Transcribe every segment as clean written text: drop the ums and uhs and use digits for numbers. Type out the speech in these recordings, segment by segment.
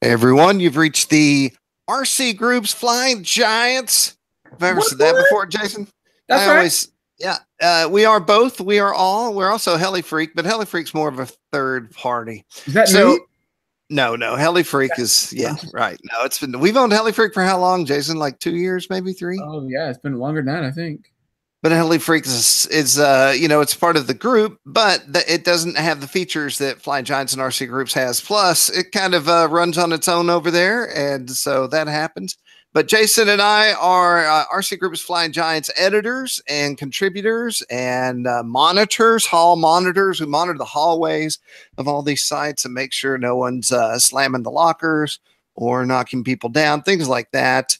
Hey everyone, you've reached the RC Groups Flying Giants. Have I ever What? said that What? before, Jason? That's I right. always, yeah. We are both. We are all. We're also Heli Freak, but Heli Freak's more of a third party. Is that So new? no. Heli Freak is right. No, it's been. We've owned Heli Freak for how long, Jason? Like 2 years, maybe three. Oh yeah, it's been longer than that, I think. But Heli Freak is it's part of the group, but it doesn't have the features that Flying Giants and RC Groups has. Plus, it kind of runs on its own over there, and so that happens. But Jason and I are RC Groups Flying Giants editors and contributors and monitors, hall monitors. We monitor the hallways of all these sites and make sure no one's slamming the lockers or knocking people down, things like that.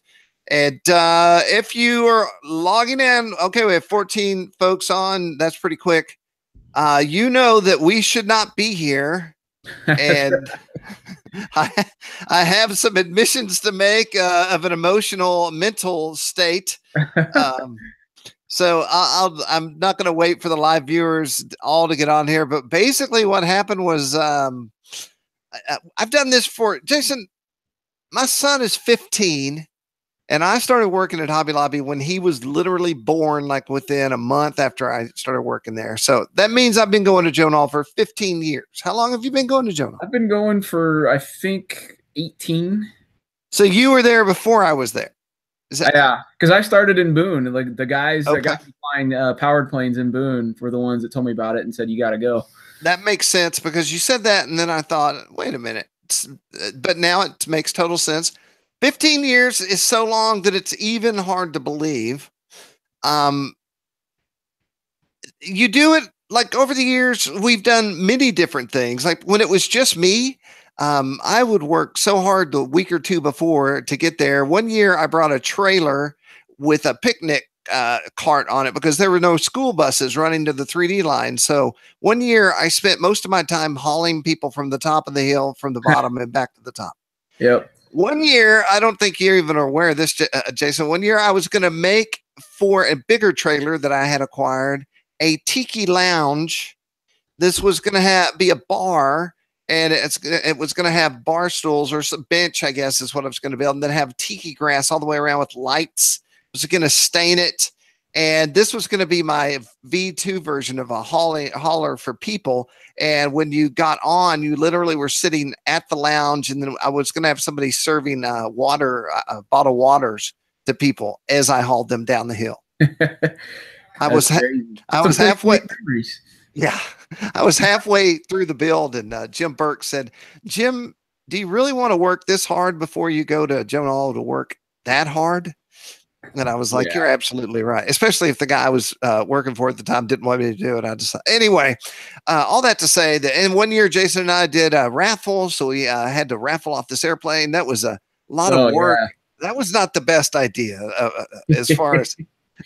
And if you are logging in, okay, we have 14 folks on. That's pretty quick. You know that we should not be here. That's And I, I have some admissions to make of an emotional, mental state. right. Um, so I'm not going to wait for the live viewers all to get on here. But basically, what happened was I've done this for Jason. My son is 15 and I started working at Hobby Lobby when he was literally born, like within a month after I started working there. So that means I've been going to Joe Nall for 15 years. How long have you been going to Joe Nall? I've been going for I think 18. So you were there before I was there. Is that Yeah, because I started in Boone, and like the guys that okay? got me flying powered planes in Boone were the ones that told me about it and said you got to go. That makes sense because you said that, and then I thought, wait a minute. But now it makes total sense. 15 years is so long that it's even hard to believe. Um, you do it like over the years, we've done many different things. Like when it was just me, I would work so hard the week or two before to get there. One year, I brought a trailer with a picnic cart on it because there were no school buses running to the 3D line. So one year, I spent most of my time hauling people from the top of the hill, from the bottom, and back to the top. Yep. One year, I don't think you're even aware of this, Jason. One year, I was going to make for a bigger trailer that I had acquired a tiki lounge. This was going to be a bar, and it was going to have bar stools or some bench, I guess, is what it was going to build, and then have tiki grass all the way around with lights. It was going to stain it, and this was going to be my V2 version of a hauler for people. And when you got on, you literally were sitting at the lounge, and then I was going to have somebody serving water, bottled waters to people as I hauled them down the hill. I That's was crazy. I Some was pretty halfway. sweet memories. Yeah, I was halfway through the build, and Jim Burke said, "Jim, do you really want to work this hard before you go to Joe Nall to work that hard?" And I was like, Yeah. "You're absolutely right." Especially if the guy I was working for at the time didn't want me to do it. I just anyway, all that to say that in one year, Jason and I did a raffle, so we had to raffle off this airplane. That was a lot of Oh work. yeah. That was not the best idea as far as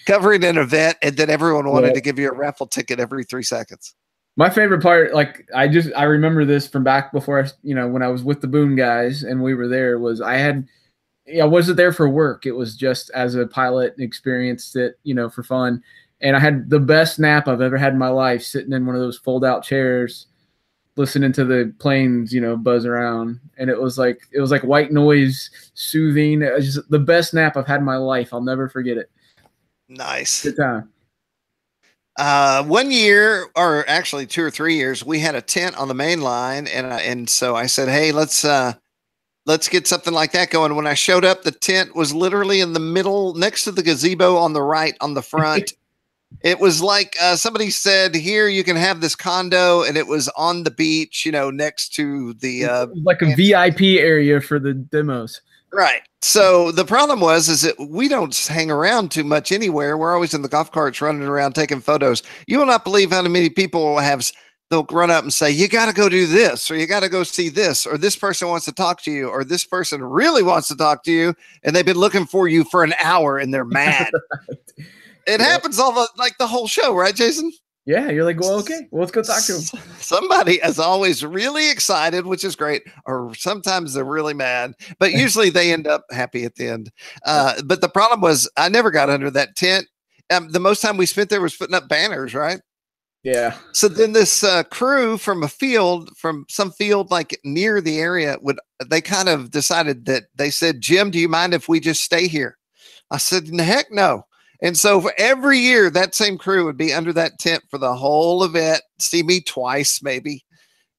covering an event, and then everyone wanted Well, to give you a raffle ticket every 3 seconds. my favorite part, like I remember this from back before when I was with the Boone guys and we were there was I wasn't there for work. It was just as a pilot and experienced it, for fun. And I had the best nap I've ever had in my life sitting in one of those fold out chairs, listening to the planes, buzz around. And it was like white noise, soothing. It was just the best nap I've had in my life. I'll never forget it. Nice. Good time. One year, or actually 2 or 3 years, we had a tent on the main line, and so I said, "Hey, let's get something like that going." When I showed up, the tent was literally in the middle, next to the gazebo on the right, on the front. It was like somebody said, "Here, you can have this condo," and it was on the beach, next to the Like a VIP area for the demos. right. So the problem is that we don't hang around too much anywhere. We're always in the golf carts running around taking photos. You will not believe how many people they'll run up and say, "You got to go do this," or "You got to go see this," or "This person wants to talk to you," or "This person really wants to talk to you," and they've been looking for you for an hour and they're mad. It Yeah. happens like the whole show, right, Jason? Yeah, you're like, well, okay, well, let's go talk to him. Somebody is always really excited, which is great, or sometimes they're really mad, but usually they end up happy at the end. But the problem was I never got under that tent. The most time we spent there was putting up banners, right? Yeah. So then this crew from some field like near the area, they kind of decided that they said, Jim, do you mind if we just stay here? I said, heck no. And so for every year, that same crew would be under that tent for the whole event, see me twice maybe.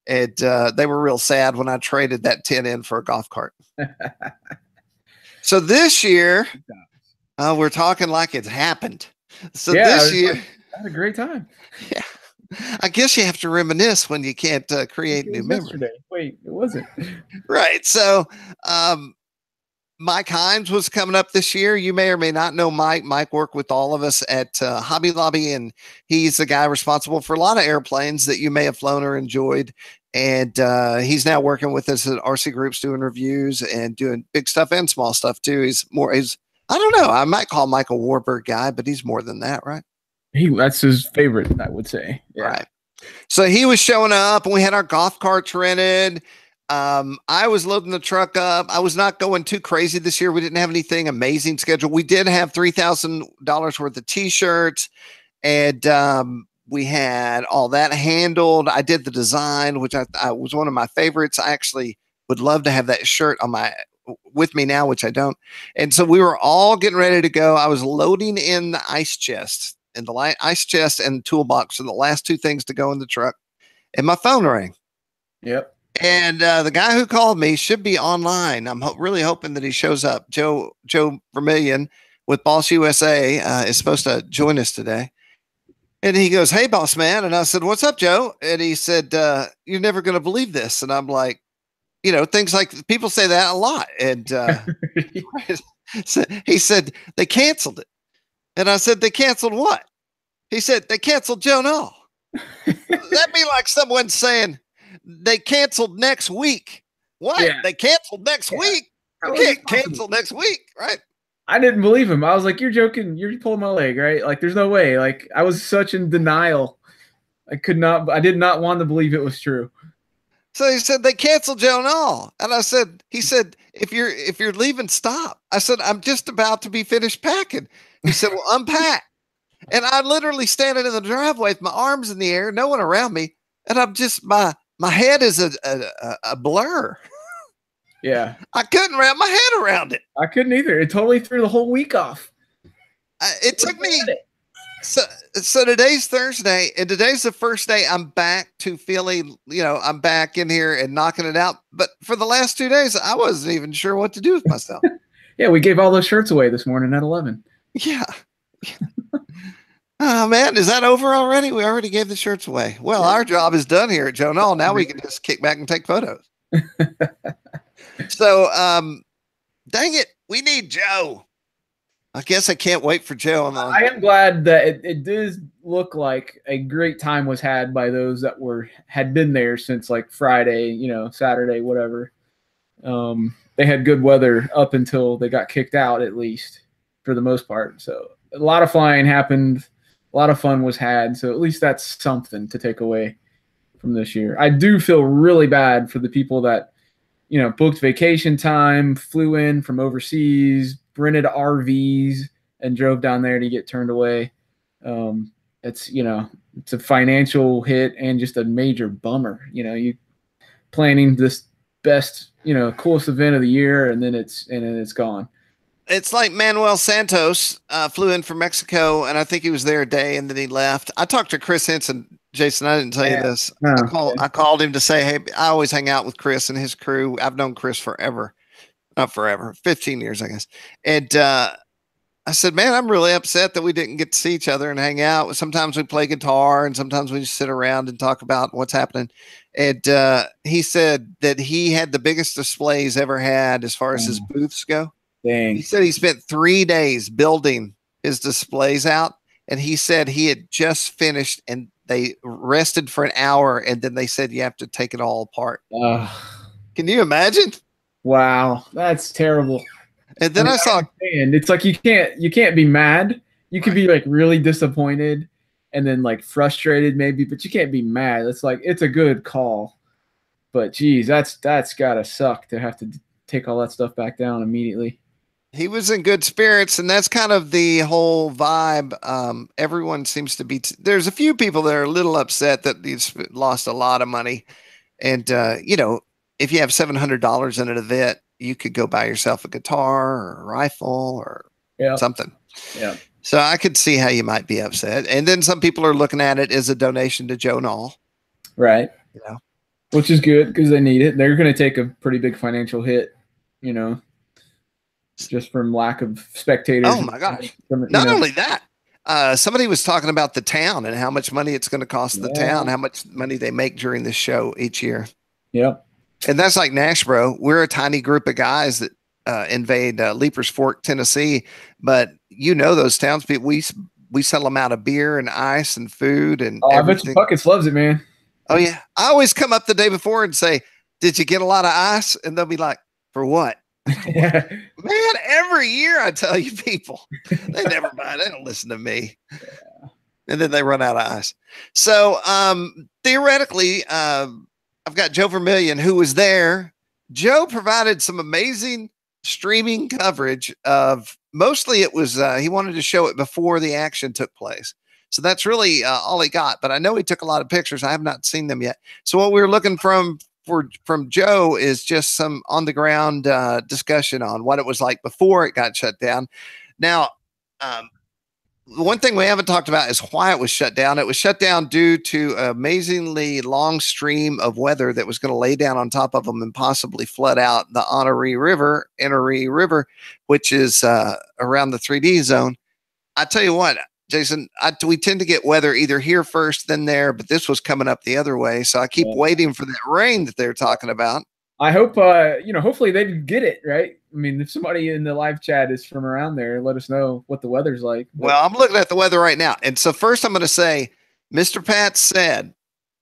And they were real sad when I traded that tent in for a golf cart. So this year, we're talking like it's happened. So this year, I had a great time. Yeah, I guess you have to reminisce when you can't create new memories. Wait, it wasn't. Right. So Mike Hines was coming up this year. You may or may not know Mike. Mike worked with all of us at Hobby Lobby, and he's the guy responsible for a lot of airplanes that you may have flown or enjoyed. And he's now working with us at RCGroups doing reviews and doing big stuff and small stuff too. He's I don't know. I might call Mike a Warbird guy, but he's more than that, right? That's his favorite, I would say. Yeah. Right. So he was showing up and we had our golf carts rented. I was loading the truck up. I was not going too crazy this year. We didn't have anything amazing scheduled. We did have $3,000 worth of t-shirts, and we had all that handled. I did the design, which I was one of my favorites. I actually would love to have that shirt with me now, which I don't. And so we were all getting ready to go. I was loading in the ice chest, and the ice chest and toolbox are the last two things to go in the truck. And my phone rang. Yep. And the guy who called me should be online. I'm really hoping that he shows up. Joe Vermillion with Boss USA is supposed to join us today. And he goes, "Hey, boss man." And I said, "What's up, Joe?" And he said, "You're never going to believe this." And I'm like, things like people say that a lot. And so he said, "They canceled it." And I said, "They canceled what?" He said, "They canceled Joe Nall." That'd be like someone saying, "They canceled next week." What? Yeah. They canceled next week? You can't cancel next week, right? I didn't believe him. I was like, "You're joking. You're pulling my leg, right?" Like, there's no way. Like, I was such in denial. I did not want to believe it was true. So he said, "They canceled Joe Nall." And he said, if you're leaving, stop. I said, "I'm just about to be finished packing." He said, "Well, unpack." And I'm literally standing in the driveway with my arms in the air, no one around me. And I'm just, my head is a blur. Yeah. I couldn't wrap my head around it. I couldn't either. It totally threw the whole week off. It took me. So today's Thursday, and today's the first day I'm back to feeling, I'm back in here and knocking it out. But for the last 2 days, I wasn't even sure what to do with myself. Yeah, we gave all those shirts away this morning at 11. Yeah. Oh, man, is that over already? We already gave the shirts away. Well, our job is done here at Joe Nall. Now we can just kick back and take photos. So, dang it, we need Joe. I guess I can't wait for Joe. I am glad that it does look like a great time was had by those that had been there since like Friday, Saturday, whatever. They had good weather up until they got kicked out, at least for the most part. So a lot of flying happened. A lot of fun was had. So at least that's something to take away from this year. I do feel really bad for the people that, booked vacation time, flew in from overseas, rented RVs, and drove down there to get turned away. It's a financial hit and just a major bummer. You planning this best, coolest event of the year, and then it's gone. It's like Manuel Santos flew in from Mexico, and I think he was there a day, and then he left. I talked to Chris Henson. Jason, I didn't tell you this. I called him to say, hey, I always hang out with Chris and his crew. I've known Chris forever. Not forever, 15 years, I guess. And I said, man, I'm really upset that we didn't get to see each other and hang out. Sometimes we play guitar, and sometimes we just sit around and talk about what's happening. And he said that he had the biggest displays ever had as far as his booths go. Dang. He said he spent 3 days building his displays out, and he said he had just finished, and they rested for an hour, and then they said you have to take it all apart. Can you imagine? Wow, that's terrible. And then I saw, and it's like you can't be mad. You can be like really disappointed and then like frustrated maybe, but you can't be mad. It's like it's a good call, but geez, that's gotta suck to have to take all that stuff back down immediately. He was in good spirits, and that's kind of the whole vibe. Everyone seems to be. There's a few people that are a little upset that he's lost a lot of money, and if you have $700 in an event, you could go buy yourself a guitar or a rifle or something. Yeah. So I could see how you might be upset, and then some people are looking at it as a donation to Joe Nall, right? Which is good because they need it. They're going to take a pretty big financial hit, just from lack of spectators. Oh my gosh! Not only that, somebody was talking about the town and how much money it's going to cost the town, how much money they make during this show each year. Yep. And that's like Nashbro. We're a tiny group of guys that invade Leapers Fork, Tennessee, but those townspeople. We sell them out of beer and ice and food and everything. I bet Buckets loves it, man. Oh yeah, I always come up the day before and say, "Did you get a lot of ice?" And they'll be like, "For what?" Man, every year I tell you people, they never buy. They don't listen to me. Yeah. And then they run out of ice. So theoretically, I've got Joe Vermillion who was there. Joe provided some amazing streaming coverage of, mostly it was, he wanted to show it before the action took place. So that's really all he got. But I know he took a lot of pictures. I have not seen them yet. So what we were looking from Joe is just some on the ground discussion on what it was like before it got shut down. Now, the one thing we haven't talked about is why it was shut down. It was shut down due to an amazingly long stream of weather that was going to lay down on top of them and possibly flood out the Enoree River, which is around the 3D zone. I tell you what, Jason, we tend to get weather either here first, then there, but this was coming up the other way. So I keep waiting for that rain that they're talking about. I hope, hopefully they get it, right? I mean, if somebody in the live chat is from around there, let us know what the weather's like. But well, I'm looking at the weather right now. And so first I'm going to say, Mr. Pat said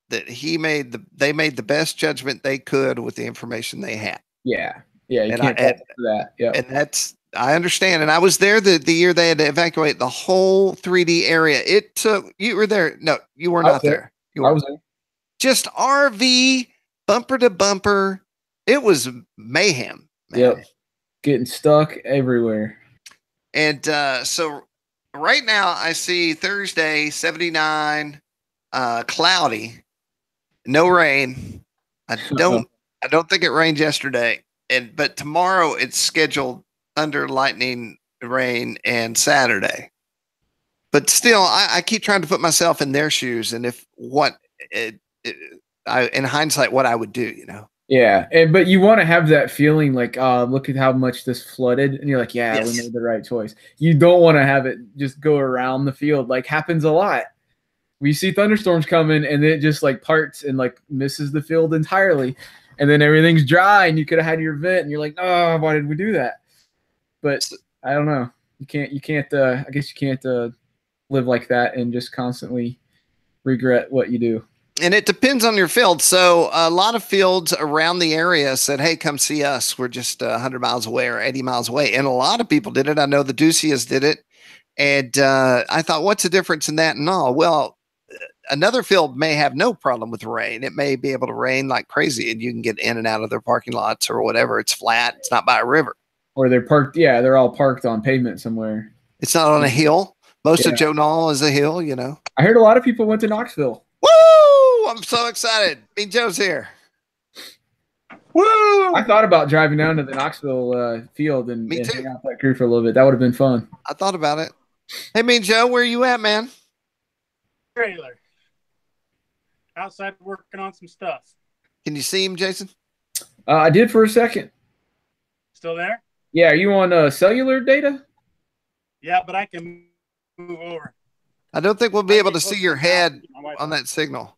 that they made the best judgment they could with the information they had. Yeah. Yeah. You can't fault for that. Yeah. And I understand. And I was there the year they had to evacuate the whole 3D area. It took, you were there. No, you were not there. I was there. Just RV, bumper to bumper. It was mayhem. Man. Yep. Getting stuck everywhere. And so right now I see Thursday, 79, cloudy, no rain. I don't think it rained yesterday. But tomorrow it's scheduled under lightning rain and Saturday. But still, I keep trying to put myself in their shoes and in hindsight, what I would do, Yeah, but you want to have that feeling like, look at how much this flooded, and you're like, yeah, yes, we made the right choice. You don't want to have it just go around the field, like happens a lot. We see thunderstorms coming, and it just like parts and like misses the field entirely, and then everything's dry, and you could have had your event, and you're like, oh, why did we do that? But I don't know. You can't. I guess you can't live like that and just constantly regret what you do. And it depends on your field. So a lot of fields around the area said, hey, come see us. We're just 100 miles away or 80 miles away. And a lot of people did it. I know the Ducias did it. And I thought, what's the difference in that and all? Well, another field may have no problem with rain. It may be able to rain like crazy and you can get in and out of their parking lots or whatever. It's flat. It's not by a river. Or they're parked. Yeah, they're all parked on pavement somewhere. It's not on a hill. Most of Joe Nall is a hill, I heard a lot of people went to Knoxville. Woo! I'm so excited. Mean Joe's here. Woo! I thought about driving down to the Knoxville field and hang out that crew for a little bit. That would have been fun. I thought about it. Hey, Mean Joe, where are you at, man? Trailer. Outside working on some stuff. Can you see him, Jason? I did for a second. Still there? Yeah, are you on cellular data? Yeah, but I can move over. I don't think we'll be able to see your head on that signal.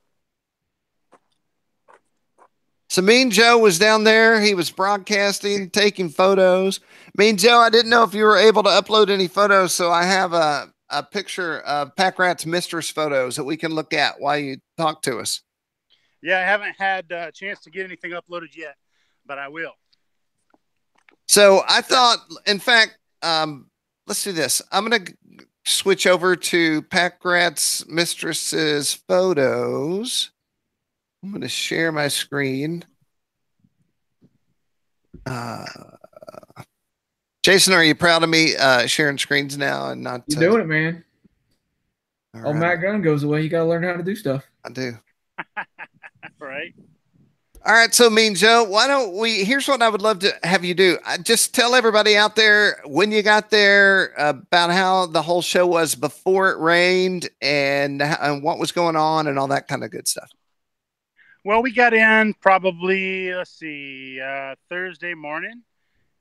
So Mean Joe was down there. He was broadcasting, taking photos. Mean Joe, I didn't know if you were able to upload any photos, so I have a picture of Pack Rat's mistress photos that we can look at while you talk to us. Yeah, I haven't had a chance to get anything uploaded yet, but I will. So I thought, in fact, let's do this. I'm going to switch over to Pack Rat's mistress's photos. I'm going to share my screen. Jason, are you proud of me sharing screens now and not? You're doing it, man. All Oh, right. Matt Gunn goes away. You got to learn how to do stuff. I do. Right. All right, so Mean Joe, why don't we? Here's what I would love to have you do. Just tell everybody out there when you got there about how the whole show was before it rained and what was going on and all that kind of good stuff. Well, we got in probably, let's see, Thursday morning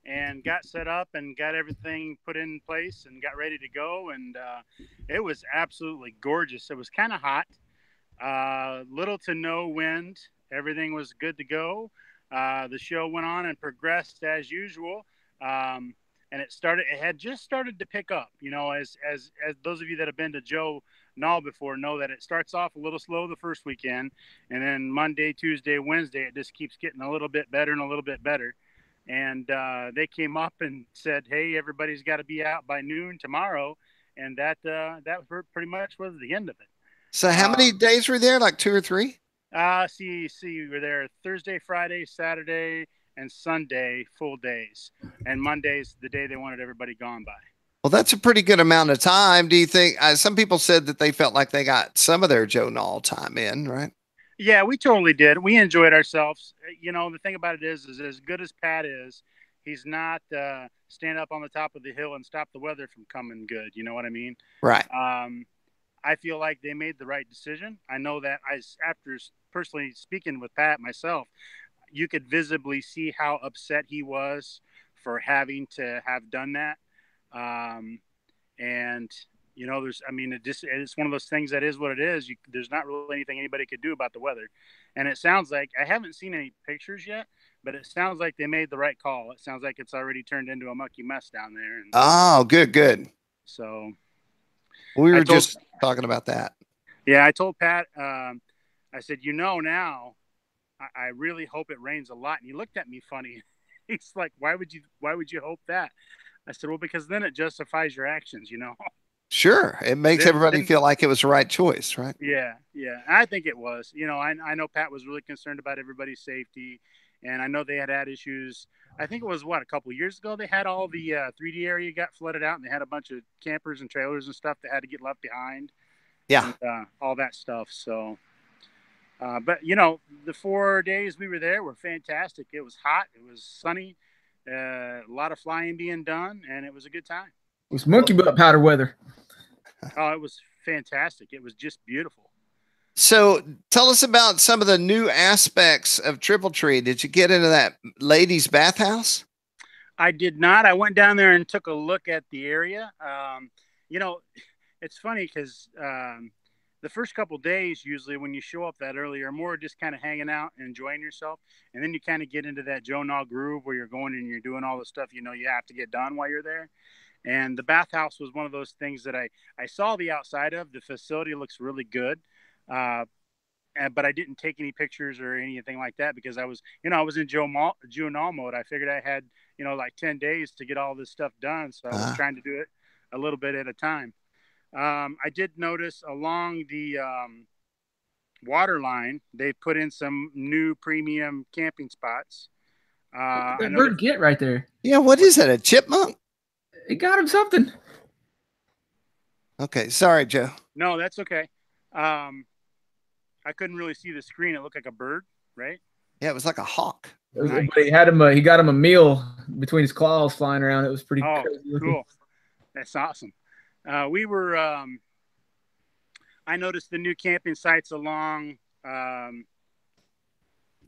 and got set up and got everything put in place and got ready to go. And it was absolutely gorgeous. It was kind of hot, little to no wind. Everything was good to go. The show went on and progressed as usual. And it had just started to pick up, as those of you that have been to Joe Nall before know that it starts off a little slow the first weekend. And then Monday, Tuesday, Wednesday, it just keeps getting a little bit better and a little bit better. And they came up and said, "Hey, everybody's got to be out by noon tomorrow," and that pretty much was the end of it. So, how many days were there? Like 2 or 3? See, we were there Thursday, Friday, Saturday, and Sunday, full days, and Monday's the day they wanted everybody gone by. Well, that's a pretty good amount of time. Do you think? Some people said that they felt like they got some of their Joe Nall time in, right? Yeah, we totally did. We enjoyed ourselves. The thing about it is as good as Pat is, he's not stand up on the top of the hill and stop the weather from coming good. You know what I mean? Right. I feel like they made the right decision. I know that after personally speaking with Pat myself, you could visibly see how upset he was for having to have done that. And it's one of those things that is what it is. There's not really anything anybody could do about the weather. And it sounds like, I haven't seen any pictures yet, but it sounds like they made the right call. It sounds like it's already turned into a mucky mess down there. And oh, good. So we were just talking about that. Yeah, I told Pat, I said, now, I really hope it rains a lot. And he looked at me funny. He's like, why would you hope that? I said, well, because then it justifies your actions, Sure. It makes everybody feel like it was the right choice, right? Yeah. I think it was. I know Pat was really concerned about everybody's safety, and I know they had issues. I think it was, a couple of years ago, they had all the 3D area got flooded out, and they had a bunch of campers and trailers and stuff that had to get left behind. Yeah. And, all that stuff. So, but, the 4 days we were there were fantastic. It was hot. It was sunny. A lot of flying being done, and it was a good time. It was monkey butt powder weather. Oh, it was fantastic. It was just beautiful. So tell us about some of the new aspects of Triple Tree. Did you get into that ladies' bathhouse? I did not. I went down there and took a look at the area. It's funny because the first couple of days, usually when you show up that early, are more just kind of hanging out and enjoying yourself. And then you kind of get into that Joe Nall groove where you're going and you're doing all the stuff you have to get done while you're there. And the bathhouse was one of those things that I saw the outside of. The facility looks really good. But I didn't take any pictures or anything like that because I was in Joe Nall mode. I figured I had, like 10 days to get all this stuff done. So I was trying to do it a little bit at a time. I did notice along the water line, they put in some new premium camping spots. What did that bird get right there? Yeah, what is that? A chipmunk? It got him something. Okay, sorry, Joe. No, that's okay. I couldn't really see the screen. It looked like a bird, right? Yeah, it was like a hawk. Nice. But he got him a meal between his claws flying around. It was pretty crazy. Cool. That's awesome. I noticed the new camping sites along the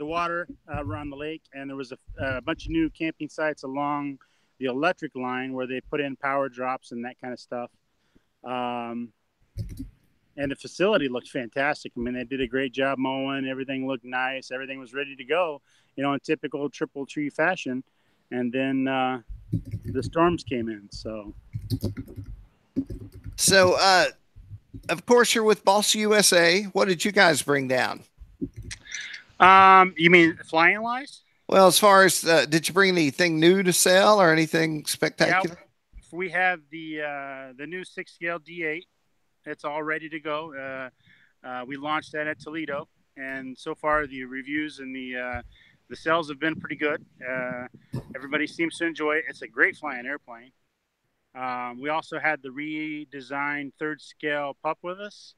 water around the lake, and there was a bunch of new camping sites along the electric line where they put in power drops and that kind of stuff. And the facility looked fantastic. I mean, they did a great job mowing. Everything looked nice. Everything was ready to go, in typical Triple Tree fashion. And then the storms came in. So, of course, you're with Boss USA. What did you guys bring down? You mean flying wise? Well, as far as did you bring anything new to sell or anything spectacular? Yeah, we have the new 6-scale D8. It's all ready to go. We launched that at Toledo, and so far the reviews and the the sales have been pretty good. Everybody seems to enjoy it. It's a great flying airplane. We also had the redesigned third scale pup with us.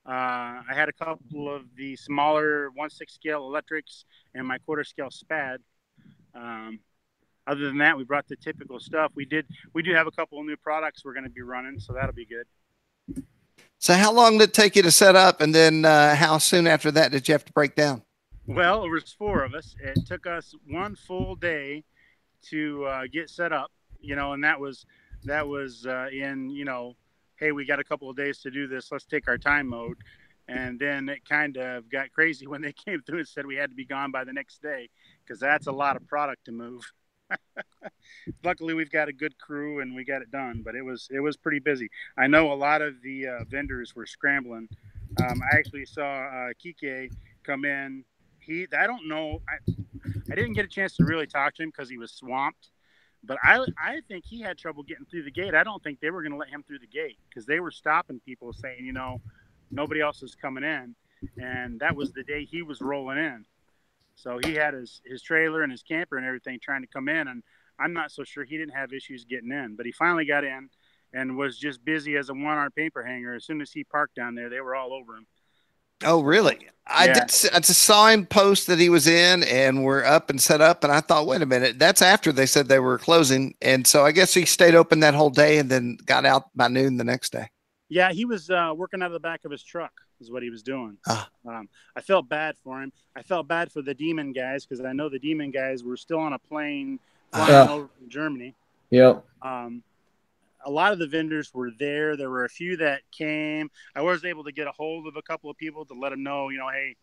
I had a couple of the smaller 1/6 scale electrics and my quarter scale SPAD. Um, Other than that, we brought the typical stuff. We do have a couple of new products we're going to be running, so that'll be good. So how long did it take you to set up, and then how soon after that did you have to break down? Well, there was 4 of us. It took us 1 full day to get set up, and that was in, hey, we got a couple of days to do this. Let's take our time mode. And then it kind of got crazy when they came through and said we had to be gone by the next day, because that's a lot of product to move. Luckily, we've got a good crew and we got it done, but it was pretty busy. I know a lot of the vendors were scrambling. I actually saw Kike come in. I don't know. I didn't get a chance to really talk to him because he was swamped. But I think he had trouble getting through the gate. I don't think they were going to let him through the gate because they were stopping people saying, nobody else is coming in. And that was the day he was rolling in. So he had his trailer and his camper and everything trying to come in. And I'm not so sure he didn't have issues getting in. But he finally got in and was just busy as a one-arm paper hanger. As soon as he parked down there, they were all over him. Oh, really? I just saw him post that he was in and we're up and set up. And I thought, wait a minute, that's after they said they were closing. And so I guess he stayed open that whole day and then got out by noon the next day. Yeah, he was working out of the back of his truck is what he was doing. I felt bad for him. I felt bad for the Demon guys because I know the Demon guys were still on a plane flying over from Germany. Yep. A lot of the vendors were there. There were a few that came. I was able to get a hold of a couple of people to let them know, hey,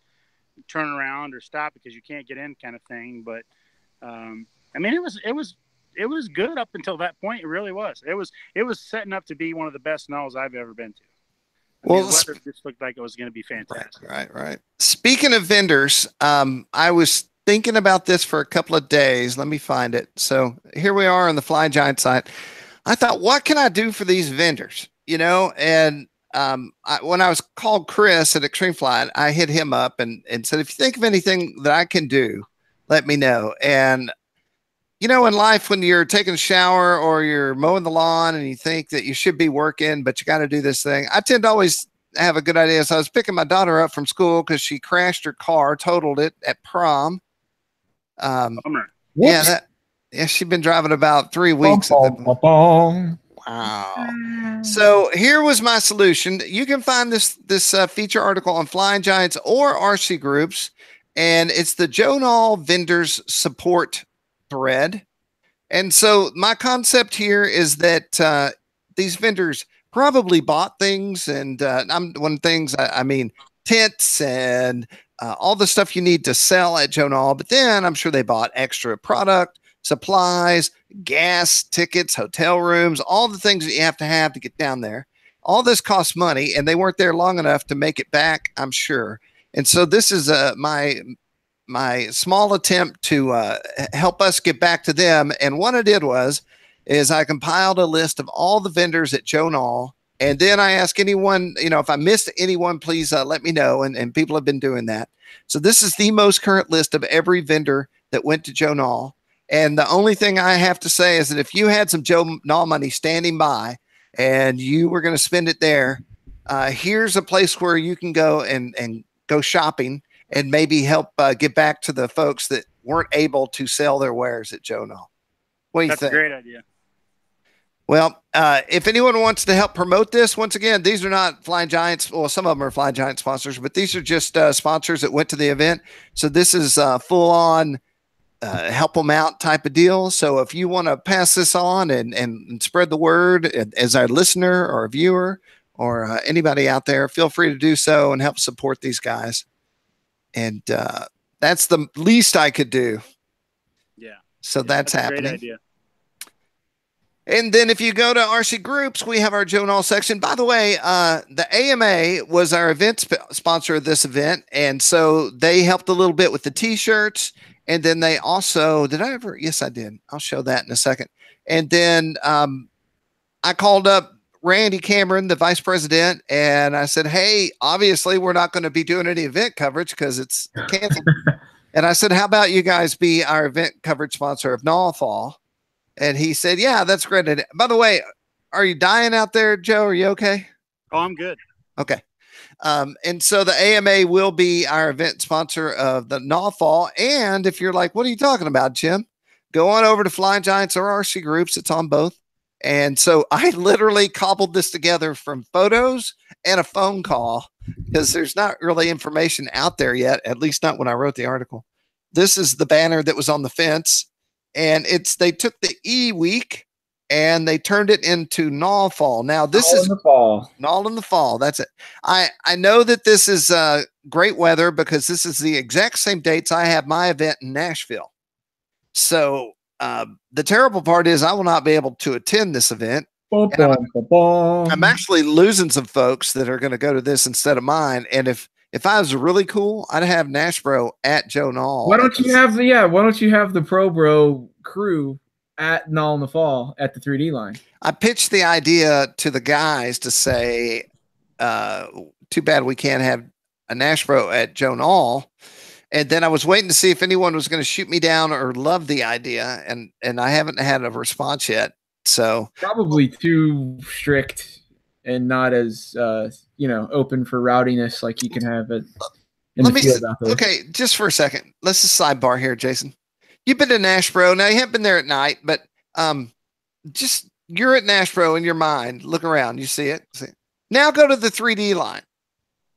turn around or stop because you can't get in, kind of thing. But I mean, it was good up until that point. It really was. It was setting up to be one of the best Nalls I've ever been to. The weather just looked like it was going to be fantastic. Right. Speaking of vendors, I was thinking about this for a couple of days. Let me find it. So here we are on the Fly Giant site. I thought, what can I do for these vendors? And when I was called Chris at Extreme Flight, I hit him up and said, if you think of anything that I can do, let me know. And in life, when you're taking a shower or you're mowing the lawn and you think that you should be working, but you got to do this thing, I tend to always have a good idea. So I was picking my daughter up from school because she crashed her car, totaled it at prom. Yeah, she'd been driving about 3 weeks. Wow. So here was my solution. You can find this feature article on Flying Giants or RCGroups, and it's the Joe Nall Vendors Support thread. And so my concept here is that these vendors probably bought things, and I mean tents and all the stuff you need to sell at Joe Nall, but then I'm sure they bought extra product, supplies, gas, tickets, hotel rooms, all the things that you have to get down there. All this costs money, and they weren't there long enough to make it back, I'm sure. And so this is my small attempt to help us get back to them. And what I did is I compiled a list of all the vendors at Joe Nall. And then I ask anyone, if I missed anyone, please let me know. And people have been doing that. So this is the most current list of every vendor that went to Joe Nall. And the only thing I have to say is that if you had some Joe Nall money standing by and you were going to spend it there, here's a place where you can go and go shopping and maybe help get back to the folks that weren't able to sell their wares at Joe Nall. What do you think? That's a great idea. Well, if anyone wants to help promote this, once again, these are not Flying Giants. Well, some of them are Flying Giant sponsors, but these are just sponsors that went to the event. So this is full on help them out type of deal. So if you want to pass this on and spread the word as a listener or a viewer or anybody out there, feel free to do so and help support these guys. And that's the least I could do. Yeah. So that's happening. Great idea. And then if you go to RCGroups, we have our Joe Nall section. By the way, the AMA was our event sponsor of this event. And so they helped a little bit with the T-shirts. And then they also, yes, I did. I'll show that in a second. And then I called up Randy Cameron, the vice president, and I said, hey, obviously we're not going to be doing any event coverage because it's canceled. And I said, how about you guys be our event coverage sponsor of Nall Fall? And he said, yeah, that's great. And by the way, are you dying out there, Joe? Are you okay? Oh, I'm good. Okay. And so the AMA will be our event sponsor of the Nall Fall. And if you're like, what are you talking about, Jim? Go on over to Flying Giants or RCGroups. It's on both. And so I literally cobbled this together from photos and a phone call because there's not really information out there yet, at least not when I wrote the article. This is the banner that was on the fence. And they took the E week and they turned it into Nall Fall. Now this is in the fall. Nall in the fall. That's it. I know that this is great weather because this is the exact same dates I have my event in Nashville. So the terrible part is I will not be able to attend this event. I'm actually losing some folks that are going to go to this instead of mine. And if I was really cool, I'd have Nashbro at Joe Nall. Why don't you have the Pro Bro crew at Nall in the fall at the 3D line? I pitched the idea to the guys to say, too bad we can't have a Nashbro at Joe Nall. And then I was waiting to see if anyone was going to shoot me down or love the idea. And I haven't had a response yet. So probably too strict and not as, open for rowdiness like you can have it in the field out there. Okay, just for a second. Let's just sidebar here, Jason. You've been to Nashbro. Now, you haven't been there at night, but you're at Nashbro in your mind. Look around. You see it. Now go to the 3D line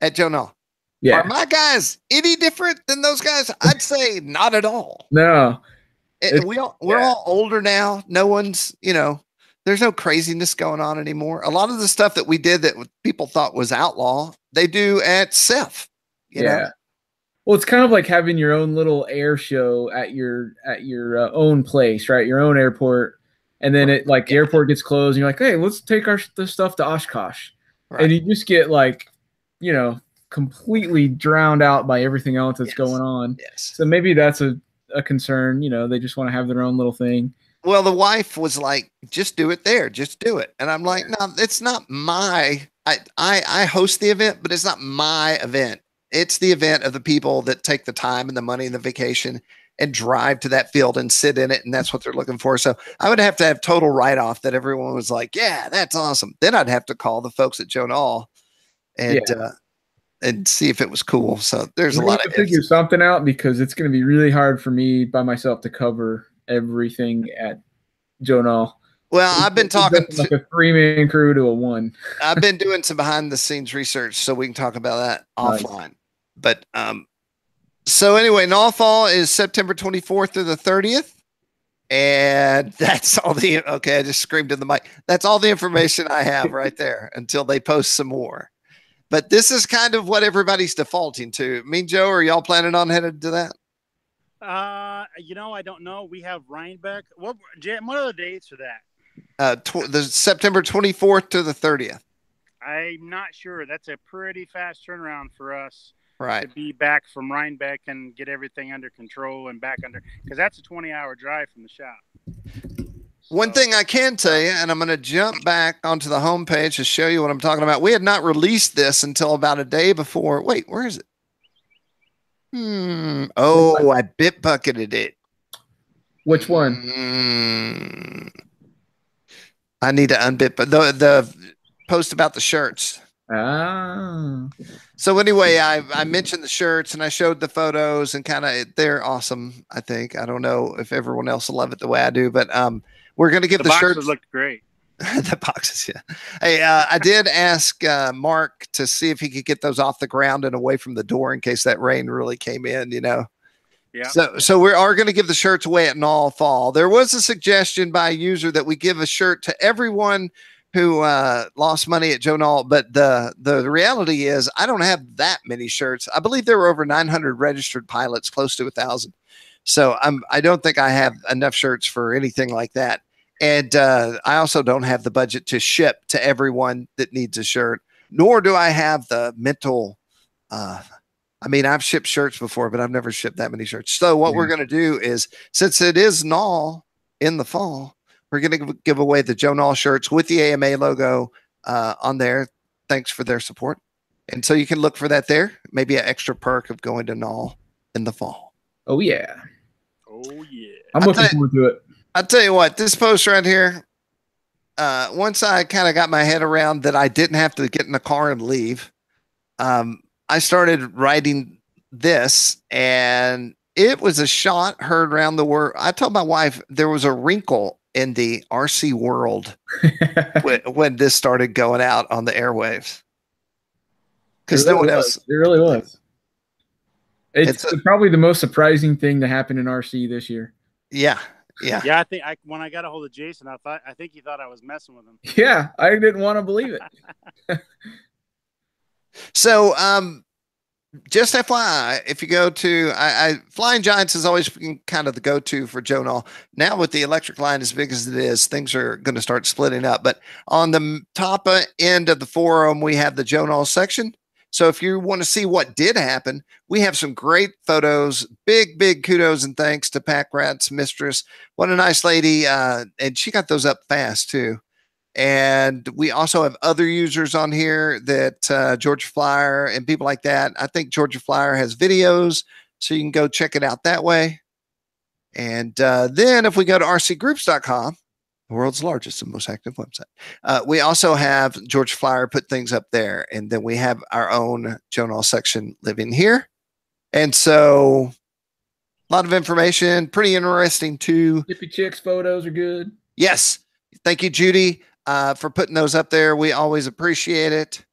at Joe Nall. Yeah. Are my guys any different than those guys? I'd say not at all. No. We're all older now. No one's, there's no craziness going on anymore. A lot of the stuff that we did that people thought was outlaw, they do at SEF. You know? Well, it's kind of like having your own little air show at your own place, right? Your own airport. And then the airport gets closed and you're like, hey, let's take the stuff to Oshkosh. Right. And you just get completely drowned out by everything else that's going on. Yes. So maybe that's a concern. They just want to have their own little thing. Well, the wife was like, just do it there. Just do it. And I'm like, no, it's not I host the event, but it's not my event. It's the event of the people that take the time and the money and the vacation and drive to that field and sit in it. And that's what they're looking for. So I would have to have total write-off that everyone was like, yeah, that's awesome. Then I'd have to call the folks at Joe Nall and see if it was cool. So there's a lot of figure something out because it's going to be really hard for me by myself to cover everything at Joe Nall. Well, I've been talking like a 3-man crew to a 1. I've been doing some behind the scenes research so we can talk about that offline. But so anyway, Nall Fall is September 24th through the 30th. And that's all I just screamed in the mic. That's all the information I have right there until they post some more. But this is kind of what everybody's defaulting to. Me and Joe, are y'all planning on headed to that? I don't know. We have Rhinebeck. What are the dates for that? The September 24th to the 30th. I'm not sure. That's a pretty fast turnaround for us. Right. To be back from Rhinebeck and get everything under control and back under, because that's a 20-hour drive from the shop. One thing I can tell you, and I'm going to jump back onto the homepage to show you what I'm talking about. We had not released this until about a day before. Wait, where is it? Oh, I bit bucketed it. Which one? I need to unbit, but the post about the shirts. Ah. So anyway, I mentioned the shirts and I showed the photos and they're awesome. I think, I don't know if everyone else will love it the way I do, but we're going to give the shirts. Boxes looked great. The boxes. Yeah. Hey, I did ask Mark to see if he could get those off the ground and away from the door in case that rain really came in, Yeah. So we are going to give the shirts away at Nall Fall. There was a suggestion by a user that we give a shirt to everyone who lost money at Joe Nall, but the reality is I don't have that many shirts. I believe there were over 900 registered pilots, close to 1,000. So I don't think I have enough shirts for anything like that. And I also don't have the budget to ship to everyone that needs a shirt, nor do I have the mental. I've shipped shirts before, but I've never shipped that many shirts. So what we're going to do is, since it is Nall in the fall, we're going to give away the Joe Nall shirts with the AMA logo on there. Thanks for their support. And so you can look for that there. Maybe an extra perk of going to Nall in the fall. Oh yeah. Oh yeah. I'm looking forward to it. I'll tell you what, this post right here, once I kind of got my head around that I didn't have to get in the car and leave, I started writing this, and it was a shot heard around the world. I told my wife there was a wrinkle in the RC world when this started going out on the airwaves. Because no one else. It really was. It's probably the most surprising thing to happen in RC this year. Yeah. I think when I got a hold of Jason, I think he thought I was messing with him. Yeah, I didn't want to believe it. So, just FYI, if you go to Flying Giants has always been kind of the go-to for Joe Nall. Now with the electric line as big as it is, things are going to start splitting up. But on the top end of the forum, we have the Joe Nall section. So if you want to see what did happen, we have some great photos. Big kudos and thanks to Pack Rat's mistress. What a nice lady. And she got those up fast too. And we also have other users on here that Georgia Flyer and people like that. I think Georgia Flyer has videos, so you can go check it out that way. And then if we go to rcgroups.com, the world's largest and most active website, we also have Georgia Flyer put things up there. And then we have our own Joe Nall section living here. And so a lot of information, pretty interesting too. Hippie chicks photos are good. Yes. Thank you, Judy. For putting those up there. We always appreciate it.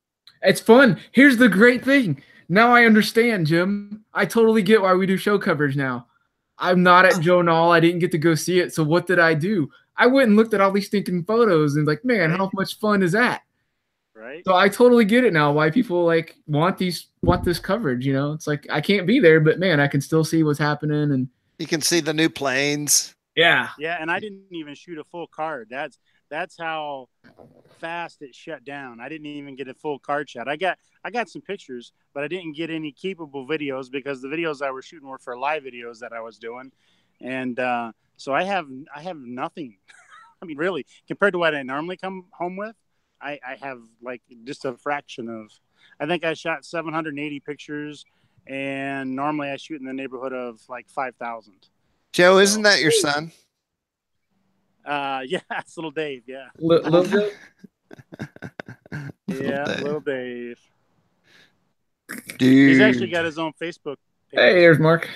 It's fun. Here's the great thing. Now I understand, Jim. I totally get why we do show coverage now. I'm not at Joe Nall. I didn't get to go see it. So what did I do? I went and looked at all these stinking photos and like, man, how much fun is that? Right. So I totally get it now why people like want this coverage. You know, it's like I can't be there, but man, I can still see what's happening, and you can see the new planes. Yeah. Yeah, and I didn't even shoot a full card. That's how fast it shut down. I didn't even get a full card shot. I got some pictures, but I didn't get any keepable videos because the videos I was shooting were for live videos that I was doing, and so I have nothing. I mean, really, compared to what I normally come home with, I have like just a fraction of. I think I shot 780 pictures, and normally I shoot in the neighborhood of like 5,000. Joe, isn't that your son? Yeah, it's little Dave. Yeah, little Dave. Yeah, little Dave. Dude. He's actually got his own Facebook page. Hey, there's Mark.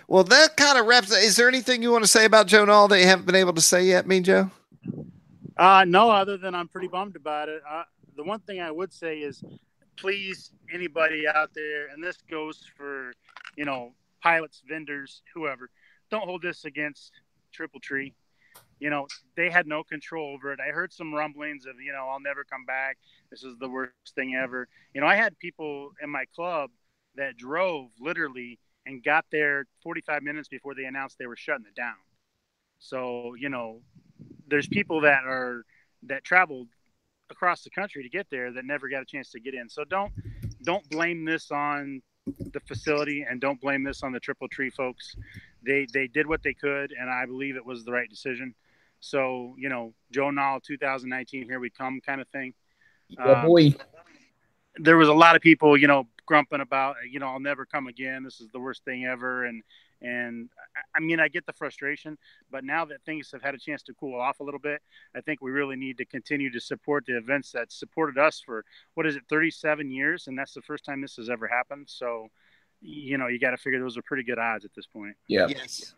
Well, that kind of wraps. Is there anything you want to say about Joe Nall that you haven't been able to say yet, Mean Joe? No, other than I'm pretty bummed about it. The one thing I would say is, please, anybody out there, and this goes for, pilots, vendors, whoever, don't hold this against Triple Tree. They had no control over it. I heard some rumblings of, I'll never come back. This is the worst thing ever. I had people in my club that drove literally and got there 45 minutes before they announced they were shutting it down. So, there's people that traveled across the country to get there that never got a chance to get in. So don't blame this on the facility, and don't blame this on the Triple Tree folks. They did what they could, and I believe it was the right decision. So, Joe Nall 2019, here we come kind of thing. Boy. There was a lot of people, grumping about, I'll never come again. This is the worst thing ever. And I mean, I get the frustration, but now that things have had a chance to cool off a little bit, I think we really need to continue to support the events that supported us for, 37 years. And that's the first time this has ever happened. So, you got to figure those are pretty good odds at this point. Yeah. Yes.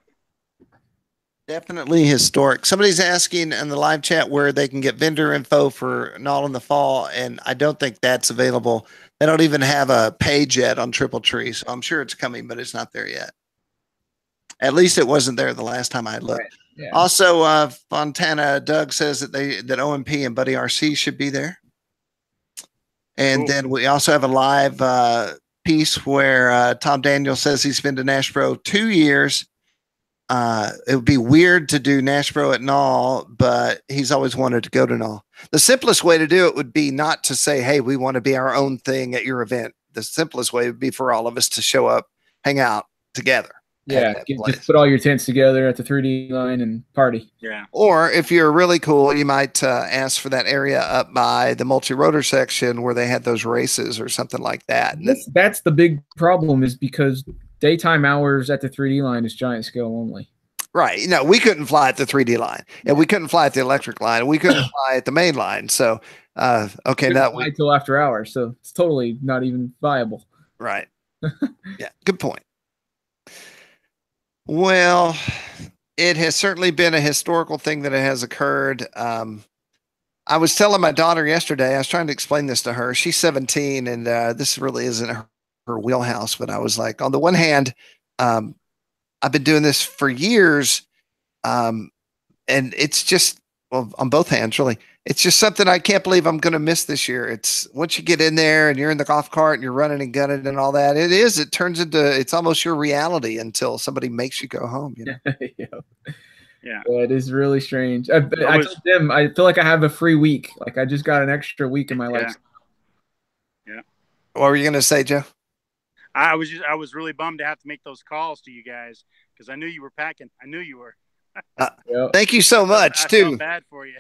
Definitely historic. Somebody's asking in the live chat where they can get vendor info for Nall in the fall, and I don't think that's available. They don't even have a page yet on Triple Tree, so I'm sure it's coming, but it's not there yet. At least it wasn't there the last time I looked. Right. Yeah. Also, Fontana Doug says that that OMP and Buddy RC should be there. And then we also have a live piece where Tom Daniel says he's been to Nashville 2 years. It would be weird to do Nashville at Nall, but he's always wanted to go to Nall. The simplest way to do it would be not to say, hey, we want to be our own thing at your event. The simplest way would be for all of us to show up, hang out together. Yeah, just put all your tents together at the 3D line and party. Yeah. Or if you're really cool, you might ask for that area up by the multi-rotor section where they had those races or something like that. That's the big problem, is because daytime hours at the 3D line is giant scale only. Right. No, we couldn't fly at the 3D line, and we couldn't fly at the electric line, and we couldn't fly at the main line. So, okay, Couldn't fly till after hours, so it's totally not even viable. Right. Yeah. Good point. Well, it has certainly been a historical thing that it has occurred. I was telling my daughter yesterday, I was trying to explain this to her. She's 17, and this really isn't her wheelhouse, but I was like, on the one hand, I've been doing this for years, and it's just, well, on both hands, really. It's just something I can't believe I'm going to miss this year. It's once you get in there and you're in the golf cart and you're running and gunning and all that, it turns into, it's almost your reality until somebody makes you go home. You know? Yeah, it is really strange. I told them I feel like I have a free week. Like I just got an extra week in my life. Yeah. What were you going to say, Joe? I was really bummed to have to make those calls to you guys because I knew you were packing. I knew you were. Thank you so much, I too. felt bad for you.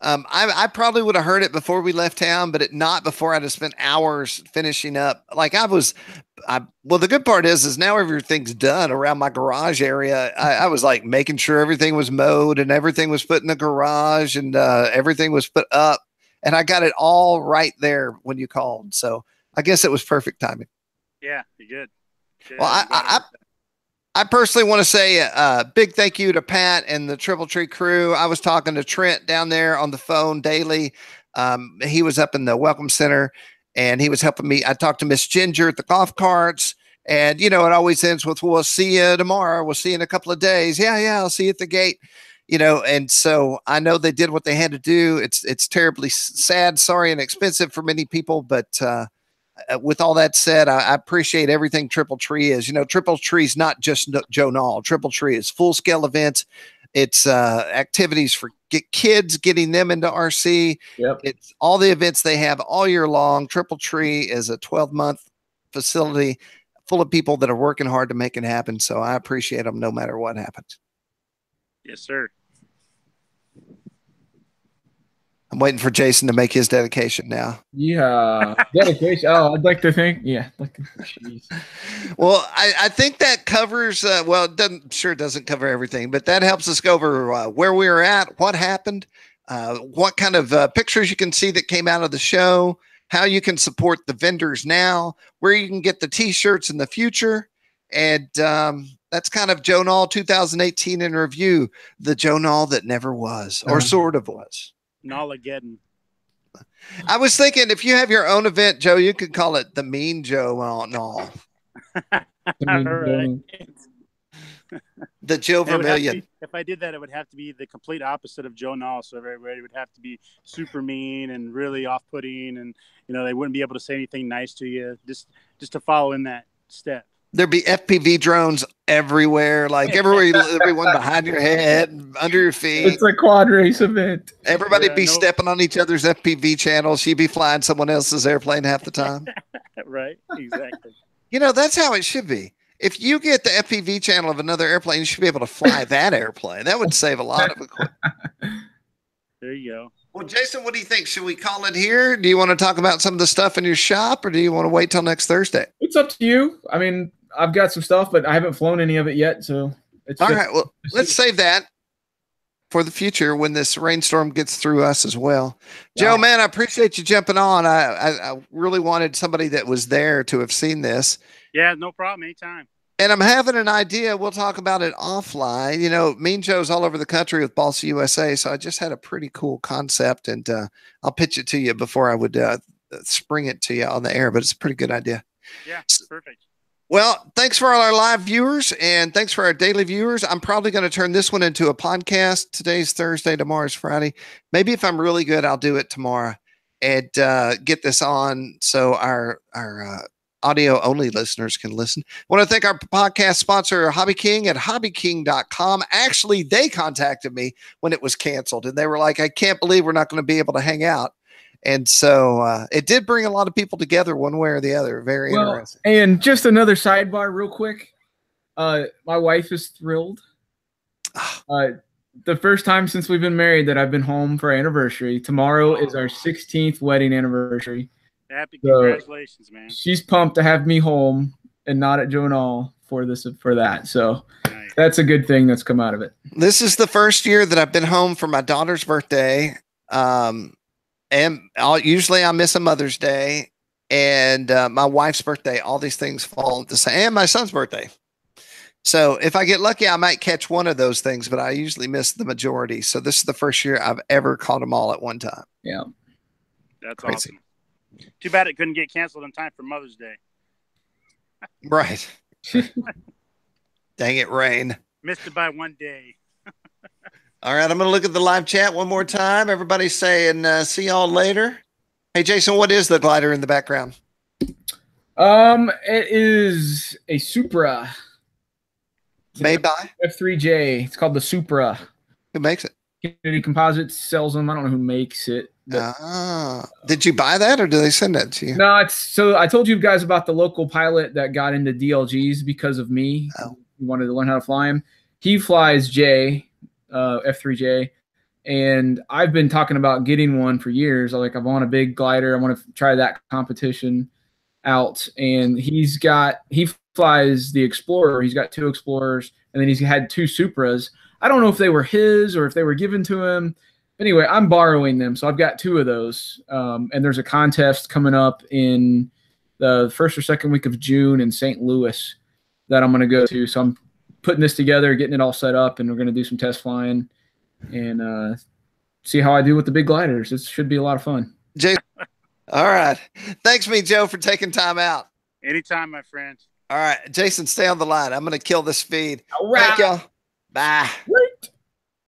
I probably would have heard it before we left town, but not before I'd have spent hours finishing up. Like well, the good part is now everything's done around my garage area. I was like making sure everything was mowed and everything was put in the garage and everything was put up, and I got it all right there when you called. So I guess it was perfect timing. Yeah, you're good. Yeah, well, I personally want to say a big thank you to Pat and the Triple Tree crew. I was talking to Trent down there on the phone daily. He was up in the Welcome Center, and he was helping me. I talked to Miss Ginger at the golf carts, and, you know, it always ends with, we'll see you tomorrow. We'll see you in a couple of days. Yeah, I'll see you at the gate. You know, and so I know they did what they had to do. It's terribly sad, sorry, and expensive for many people, but with all that said, I appreciate everything Triple Tree is. You know, Triple Tree is not just Joe Nall. Triple Tree is full scale events. It's activities for kids, getting them into RC. Yep. It's all the events they have all year long. Triple Tree is a 12-month facility full of people that are working hard to make it happen. So I appreciate them no matter what happens. Yes, sir. I'm waiting for Jason to make his dedication now. Yeah, dedication. Oh, I'd like to think. Yeah, geez. Well, I think that covers. Well, it doesn't cover everything, but that helps us go over where we were at, what happened, what kind of pictures you can see that came out of the show, how you can support the vendors now, where you can get the T-shirts in the future, and that's kind of Joe Nall 2018 in review. The Joe Nall that never was, or sort of was. Nallageddon. I was thinking if you have your own event, Joe, you could call it the Mean Joe Nall. Right. The Joe Vermillion. If I did that, it would have to be the complete opposite of Joe Nall. So everybody would have to be super mean and really off-putting, and they wouldn't be able to say anything nice to you. Just to follow in that step. There'd be FPV drones everywhere, like everyone behind your head, under your feet. It's a quad race event. Everybody'd be stepping on each other's FPV channels. You'd be flying someone else's airplane half the time. Right, exactly. That's how it should be. If you get the FPV channel of another airplane, you should be able to fly that airplane. That would save a lot of equipment. There you go. Well, Jason, what do you think? Should we call it here? Do you want to talk about some of the stuff in your shop, or do you want to wait till next Thursday? It's up to you. I mean, I've got some stuff, but I haven't flown any of it yet. So it's all right. Well, let's save that for the future when this rainstorm gets through us as well. Yeah. Joe, man, I appreciate you jumping on. I really wanted somebody that was there to have seen this. Yeah, no problem. Anytime. And I'm having an idea. We'll talk about it offline. Mean Joe's all over the country with Balsa USA. So I just had a pretty cool concept, and I'll pitch it to you before I would spring it to you on the air, but it's a pretty good idea. Yeah, perfect. Well, thanks for all our live viewers, and thanks for our daily viewers. I'm probably going to turn this one into a podcast. Today's Thursday, tomorrow's Friday. Maybe if I'm really good, I'll do it tomorrow and get this on so our audio-only listeners can listen. I want to thank our podcast sponsor, Hobby King at hobbyking.com. Actually, they contacted me when it was canceled, and they were like, I can't believe we're not going to be able to hang out. And so it did bring a lot of people together one way or the other. Very interesting. And just another sidebar real quick. My wife is thrilled. The first time since we've been married that I've been home for our anniversary. Tomorrow is our 16th wedding anniversary. Happy congratulations, man. She's pumped to have me home. and not at Joe Nall for that. So Nice. that's a good thing that's come out of it. This is the first year that I've been home for my daughter's birthday. And usually I miss a Mother's Day and my wife's birthday. All these things fall at the same, and my son's birthday. So if I get lucky, I might catch one of those things, but I usually miss the majority. So this is the first year I've ever caught them all at one time. Yeah. That's Crazy. awesome. Too bad it couldn't get canceled in time for Mother's Day. Right. Dang it, Rain. Missed it by one day. All right, I'm going to look at the live chat one more time. Everybody's saying, see y'all later. Hey, Jason, what is the glider in the background? It is a Supra. Made by? F3J. It's called the Supra. Who makes it? Kennedy Composites sells them. I don't know who makes it. Did you buy that or did they send it to you? No, so I told you guys about the local pilot that got into DLGs because of me. Oh. He wanted to learn how to fly him. He flies F3J, and I've been talking about getting one for years. I want a big glider. I want to try that competition out. And he flies the Explorer. He's got 2 Explorers, and then he's had 2 Supras. I don't know if they were his or if they were given to him. Anyway, I'm borrowing them, so I've got 2 of those. And there's a contest coming up in the first or second week of June in St. Louis that I'm going to go to. So I'm putting this together, getting it all set up, and we're going to do some test flying and see how I do with the big gliders. It should be a lot of fun. All right. Thanks, Joe, for taking time out. Anytime, my friend. All right, Jason, stay on the line. I'm going to kill this feed. All right. Thank y'all. Bye. Woo!